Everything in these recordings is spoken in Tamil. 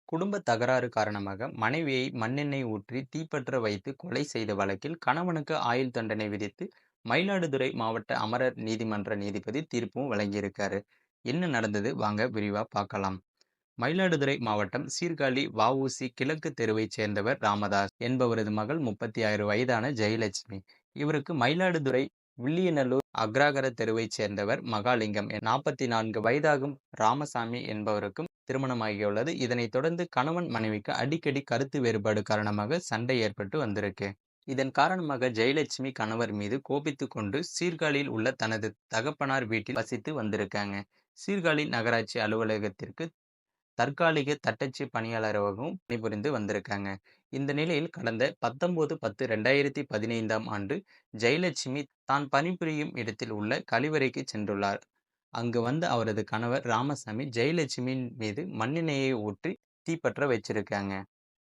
குடும்ப தகராறு காரணமாக மனைவியை மண்ணெண்ணெய் ஊற்றி தீப்பற்ற வைத்து கொலை செய்த வழக்கில் கணவனுக்கு ஆயுள் தண்டனை விதித்து மயிலாடுதுறை மாவட்ட அமரர் நீதிமன்ற நீதிபதி தீர்ப்பும் வழங்கியிருக்காரு. என்ன நடந்தது வாங்க விரிவா பார்க்கலாம். மயிலாடுதுறை மாவட்டம் சீர்காழி வஉசி கிழக்கு தெருவைச் சேர்ந்தவர் ராமதாஸ் என்பவரது மகள் 36 வயதான ஜெயலட்சுமி. இவருக்கு மயிலாடுதுறை வில்லியநல்லூர் அக்ராகர தெருவைச் சேர்ந்தவர் மகாலிங்கம் 44 வயதாகும் ராமசாமி என்பவருக்கும் திருமணமாகியுள்ளது. இதனைத் தொடர்ந்து கணவன் மனைவிக்கு அடிக்கடி கருத்து வேறுபாடு காரணமாக சண்டை ஏற்பட்டு வந்திருக்கு. இதன் காரணமாக ஜெயலட்சுமி கணவர் மீது கோபித்துக் கொண்டு சீர்காழியில் உள்ள தனது தகப்பனார் வீட்டில் வசித்து வந்திருக்காங்க. சீர்காழி நகராட்சி அலுவலகத்திற்கு தற்காலிக தட்டச்சு பணியாளராகவும் பணிபுரிந்து வந்திருக்காங்க. இந்த நிலையில் கடந்த 19/10/2015ஆம் ஆண்டு ஜெயலட்சுமி தான் பணிபுரியும் இடத்தில் உள்ள கழிவறைக்கு சென்றுள்ளார். அங்கு வந்த அவரது கணவர் ராமசாமி ஜெயலட்சுமியின் மீது மண்ணெண்ணெயை ஊற்றி தீப்பற்ற வச்சிருக்காங்க.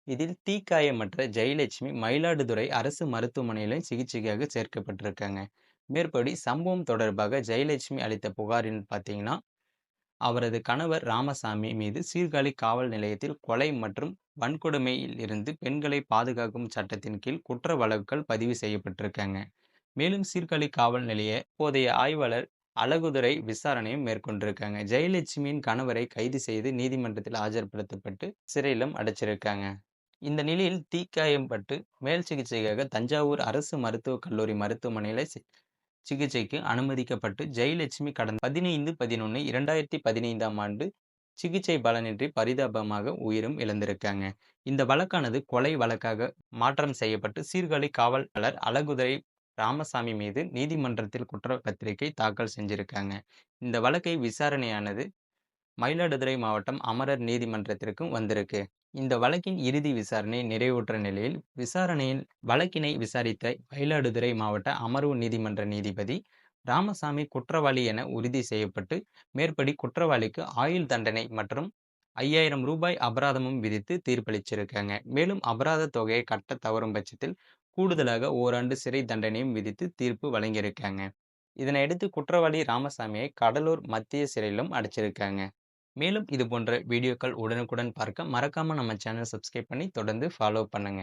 இதில் தீக்காயமற்ற ஜெயலட்சுமி மயிலாடுதுறை அரசு மருத்துவமனையிலும் சிகிச்சைக்காக சேர்க்கப்பட்டிருக்காங்க. மேற்படி சம்பவம் தொடர்பாக ஜெயலட்சுமி அளித்த புகாரில் பார்த்தீங்கன்னா, அவரது கணவர் ராமசாமி மீது சீர்காழி காவல் நிலையத்தில் கொலை மற்றும் வன்கொடுமையில் இருந்து பெண்களை பாதுகாக்கும் சட்டத்தின் கீழ் குற்ற வழக்குகள் பதிவு செய்யப்பட்டிருக்காங்க. மேலும் சீர்காழி காவல் நிலைய இப்போதைய ஆய்வாளர் அழகுதுரை விசாரணையும் மேற்கொண்டிருக்காங்க. ஜெயலட்சுமியின் கணவரை கைது செய்து நீதிமன்றத்தில் ஆஜர்படுத்தப்பட்டு சிறையிலும் அடைச்சிருக்காங்க. இந்த நிலையில் தீக்காயம்பட்டு மேல் சிகிச்சைக்காக தஞ்சாவூர் அரசு மருத்துவக் கல்லூரி மருத்துவமனையில் சிகிச்சைக்கு அனுமதிக்கப்பட்டு ஜெயலட்சுமி கடந்த 15/11/2015ஆம் ஆண்டு சிகிச்சை பலனின்றி பரிதாபமாக உயிரும் இழந்திருக்காங்க. இந்த வழக்கானது கொலை வழக்காக மாற்றம் செய்யப்பட்டு சீர்காழி காவலாளர் அழகுதுரை ராமசாமி மீது நீதிமன்றத்தில் குற்றப்பத்திரிகை தாக்கல் செஞ்சிருக்காங்க. இந்த வழக்கை விசாரணையானது மயிலாடுதுறை மாவட்டம் அமரர் நீதிமன்றத்திற்கும் வந்திருக்கு. இந்த வழக்கின் இறுதி விசாரணை நிறைவுற்ற நிலையில் விசாரணையில் வழக்கினை விசாரித்த மயிலாடுதுறை மாவட்ட அமர்வு நீதிமன்ற நீதிபதி ராமசாமி குற்றவாளி என உறுதி செய்யப்பட்டு மேற்படி குற்றவாளிக்கு ஆயுள் தண்டனை மற்றும் 5000 ரூபாய் அபராதமும் விதித்து தீர்ப்பளிச்சிருக்காங்க. மேலும் அபராத தொகையை கட்ட தவறும் பட்சத்தில் கூடுதலாக ஓராண்டு சிறை தண்டனையும் விதித்து தீர்ப்பு வழங்கியிருக்காங்க. இதனையடுத்து குற்றவாளி ராமசாமியை கடலூர் மத்திய சிறையிலும் அடைச்சிருக்காங்க. மேலும் இது போன்ற வீடியோக்கள் உடனுக்குடன் பார்க்க மறக்காம நம்ம சேனல் சப்ஸ்கிரைப் பண்ணி தொடர்ந்து ஃபாலோ பண்ணுங்க.